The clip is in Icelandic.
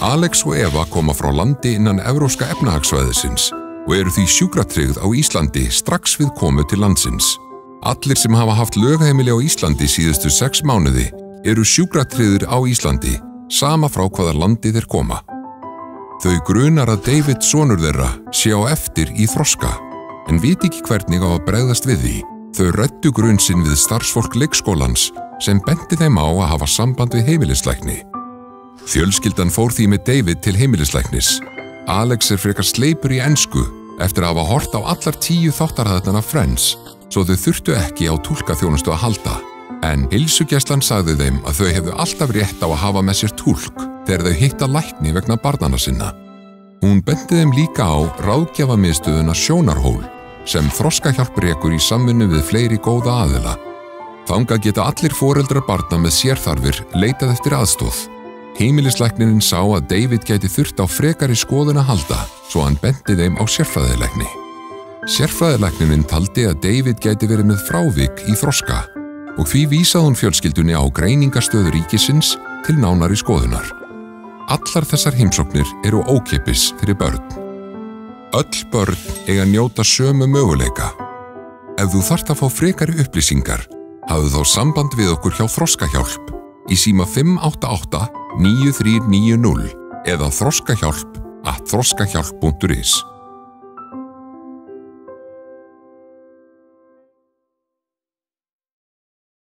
Alex og Eva koma frá landi innan Evrópska efnahagssvæðisins og eru því sjúkratryggð á Íslandi strax við komu til landsins. Allir sem hafa haft lögheimili á Íslandi síðustu 6 mánuði eru sjúkratryggðir á Íslandi, sama frá hvaða landi þeir koma. Þau grunar að David sonur þeirra sé á eftir í þroska, en viti ekki hvernig á að bregðast við því. Þau ræddu grun sinn við starfsfólk leikskólans sem benti þeim á að hafa samband við heimilislækni. Fjölskyldan fór því með David til heimilislæknis. Alex frekar sleipur í ensku eftir að hafa hort á allar 10 þáttaröðina Friends, svo þau þurftu ekki á túlkaþjónustu að halda. En heilsugæslan sagði þeim að þau hefðu alltaf rétt á að hafa með sér túlk þegar þau hitta lækni vegna barnanna sinna. Hún benti þeim líka á ráðgjafamiðstöðuna Sjónarhól sem Þroskahjálp rekur í samvinnu við fleiri góða aðila. Þangað geta allir foreldrar barna með sérþarfir leitað eftir aðstoð. Heimilislæknirinn sá að David gæti þurft á frekari skoðun að halda, svo hann benti þeim á sérfræðilækni. Sérfræðilæknirinn taldi að David gæti verið með frávik í þroska og því vísaði hún fjölskyldunni á greiningarstöð ríkisins til nánari skoðunar. Allar þessar heimsóknir eru ókeypis fyrir börn. Öll börn eiga að njóta sömu möguleika. Ef þú þarft að fá frekari upplýsingar, hafðu þá samband við okkur hjá Þroskahjálp í síma 588 9390 eða þroskahjálp@þroskahjálp.is.